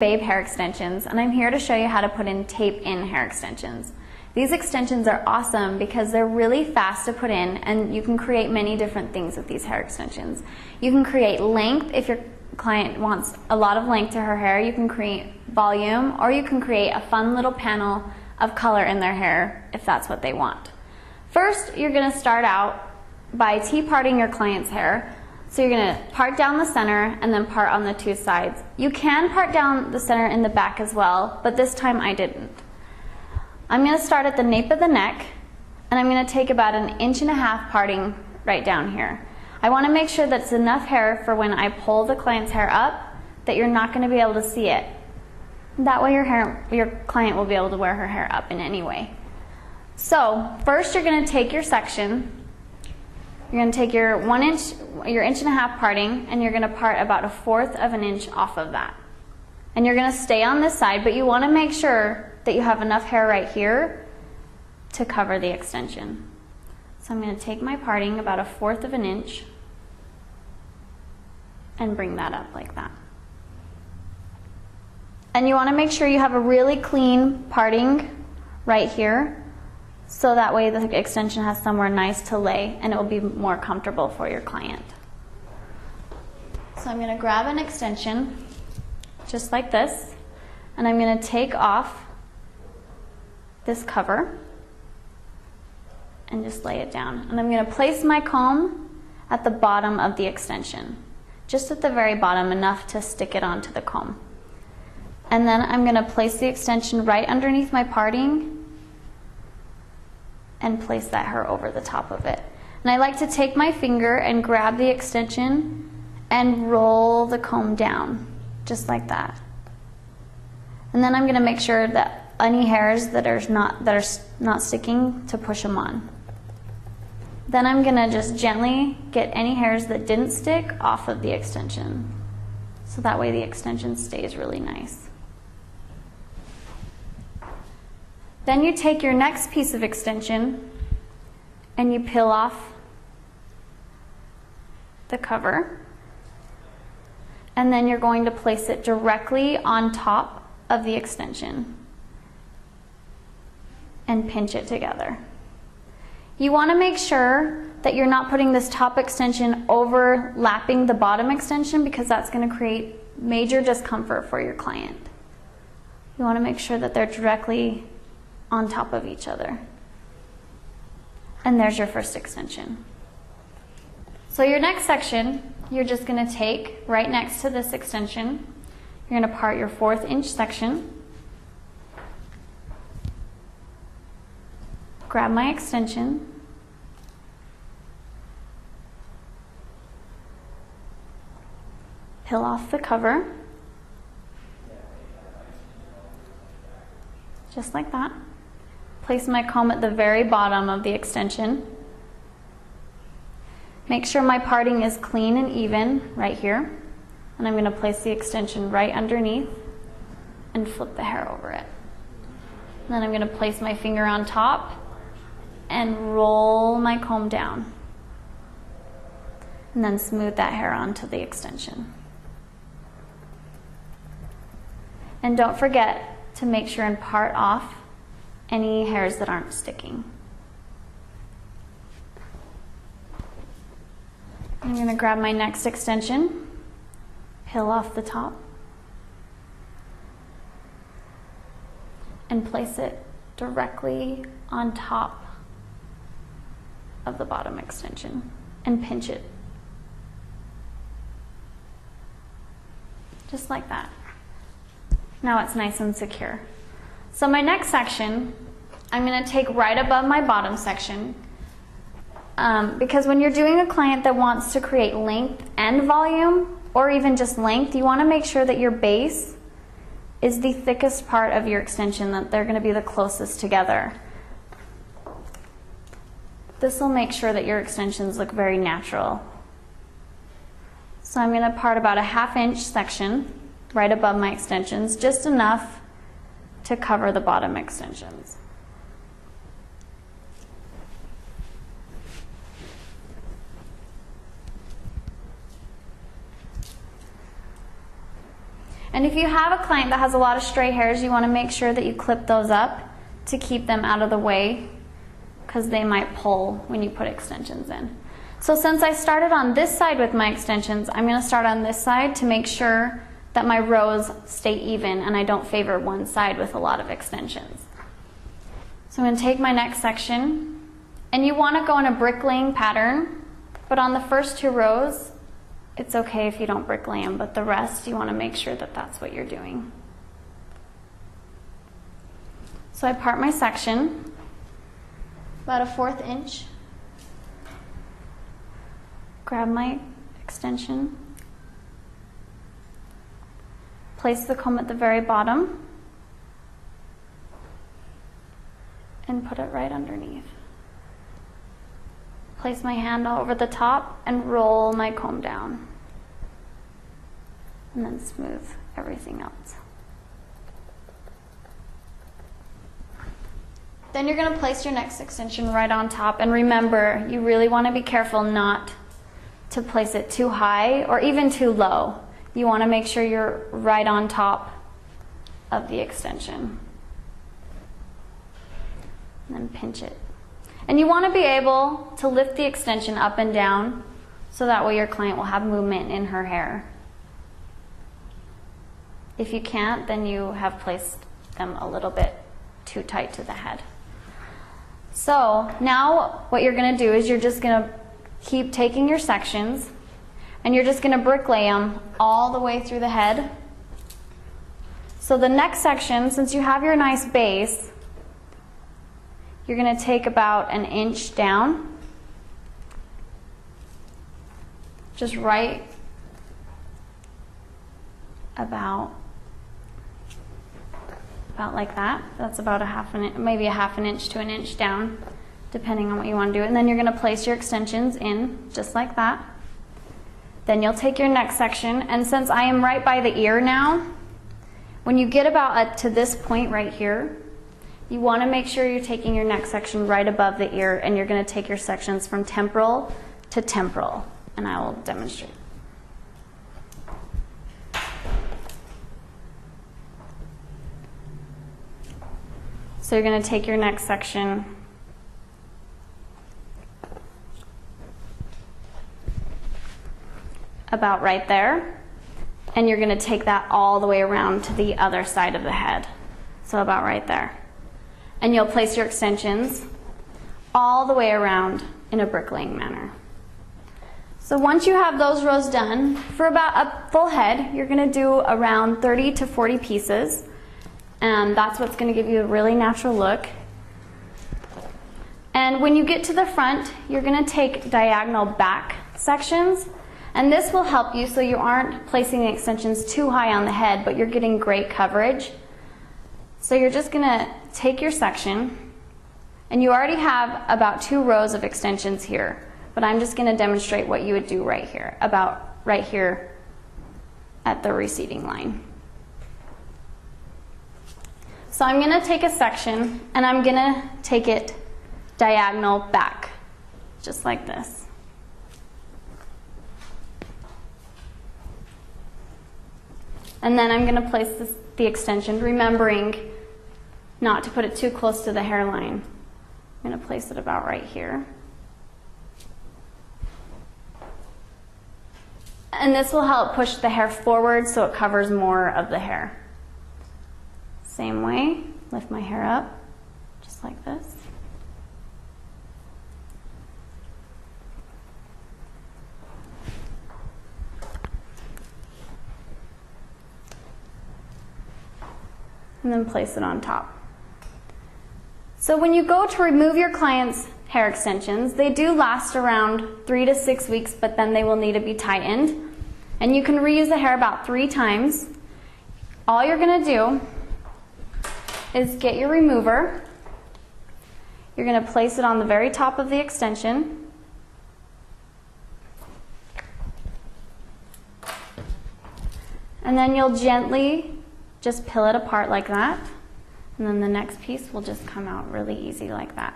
Babe hair extensions, and I'm here to show you how to put in tape-in hair extensions. These extensions are awesome because they're really fast to put in, and you can create many different things with these hair extensions. You can create length if your client wants a lot of length to her hair. You can create volume, or you can create a fun little panel of color in their hair if that's what they want. First, you're going to start out by T-parting your client's hair. So you're going to part down the center and then part on the two sides. You can part down the center in the back as well, but this time I didn't. I'm going to start at the nape of the neck, and I'm going to take about 1.5 inches parting right down here. I want to make sure that's enough hair for when I pull the client's hair up that you're not going to be able to see it. That way your client will be able to wear her hair up in any way. So first you're going to take your section. You're going to take your 1 inch, your 1.5 inch parting, and you're going to part about 1/4 of an inch off of that. And you're going to stay on this side, but you want to make sure that you have enough hair right here to cover the extension. So I'm going to take my parting about 1/4 of an inch and bring that up like that. And you want to make sure you have a really clean parting right here, so that way the extension has somewhere nice to lay and it will be more comfortable for your client. So I'm going to grab an extension just like this, and I'm going to take off this cover and just lay it down. And I'm going to place my comb at the bottom of the extension, just at the very bottom, enough to stick it onto the comb. And then I'm going to place the extension right underneath my parting and place that hair over the top of it. And I like to take my finger and grab the extension and roll the comb down, just like that. And then I'm going to make sure that any hairs that are not sticking, to push them on. Then I'm going to just gently get any hairs that didn't stick off of the extension, so that way the extension stays really nice. Then you take your next piece of extension and you peel off the cover, and then you're going to place it directly on top of the extension and pinch it together. You want to make sure that you're not putting this top extension overlapping the bottom extension, because that's going to create major discomfort for your client. You want to make sure that they're directly on top of each other. And there's your first extension. So your next section, you're just going to take right next to this extension. You're going to part your 1/4 inch section. Grab my extension. Peel off the cover. Just like that. Place my comb at the very bottom of the extension. Make sure my parting is clean and even right here. And I'm going to place the extension right underneath and flip the hair over it. And then I'm going to place my finger on top and roll my comb down. And then smooth that hair onto the extension. And don't forget to make sure and part off any hairs that aren't sticking. I'm going to grab my next extension, peel off the top, and place it directly on top of the bottom extension and pinch it. Just like that. Now it's nice and secure. So my next section, I'm going to take right above my bottom section, because when you're doing a client that wants to create length and volume, or even just length, you want to make sure that your base is the thickest part of your extension, that they're going to be the closest together. This will make sure that your extensions look very natural. So I'm going to part about 1/2 inch section right above my extensions, just enough to cover the bottom extensions. And if you have a client that has a lot of stray hairs, you want to make sure that you clip those up to keep them out of the way, because they might pull when you put extensions in. So since I started on this side with my extensions, I'm going to start on this side to make sure that my rows stay even and I don't favor one side with a lot of extensions. So I'm going to take my next section, and you want to go in a bricklaying pattern, but on the first 2 rows, it's okay if you don't bricklay them, but the rest you want to make sure that that's what you're doing. So I part my section about a 1/4 inch, grab my extension, place the comb at the very bottom, and put it right underneath. Place my hand over the top and roll my comb down. And then smooth everything else. Then you're going to place your next extension right on top, and remember, you really want to be careful not to place it too high or even too low. You want to make sure you're right on top of the extension. And then pinch it. And you want to be able to lift the extension up and down so that way your client will have movement in her hair. If you can't, then you have placed them a little bit too tight to the head. So now what you're going to do is you're just going to keep taking your sections and you're just going to bricklay them all the way through the head. So the next section, since you have your nice base, you're going to take about 1 inch down, just right about like that. That's about maybe a 1/2 inch to 1 inch down, depending on what you want to do. And then you're going to place your extensions in just like that. Then you'll take your next section, and since I am right by the ear now, when you get about to this point right here, you want to make sure you're taking your next section right above the ear, and you're going to take your sections from temporal to temporal, and I will demonstrate. So you're going to take your next section about right there, and you're going to take that all the way around to the other side of the head, so about right there. And you'll place your extensions all the way around in a bricklaying manner. So once you have those rows done, for about a full head, you're going to do around 30 to 40 pieces, and that's what's going to give you a really natural look. And when you get to the front, you're going to take diagonal back sections, and this will help you so you aren't placing the extensions too high on the head, but you're getting great coverage. So you're just going to take your section, and you already have about 2 rows of extensions here, but I'm just going to demonstrate what you would do right here, about right here at the receding line. So I'm going to take a section, and I'm going to take it diagonal back, just like this. And then I'm going to place the extension, remembering not to put it too close to the hairline. I'm going to place it about right here. And this will help push the hair forward so it covers more of the hair. Same way, lift my hair up, just like this. And then place it on top. So when you go to remove your client's hair extensions, they do last around 3 to 6 weeks, but then they will need to be tightened. And you can reuse the hair about 3 times. All you're going to do is get your remover. You're going to place it on the very top of the extension. And then you'll gently just peel it apart like that. And then the next piece will just come out really easy like that.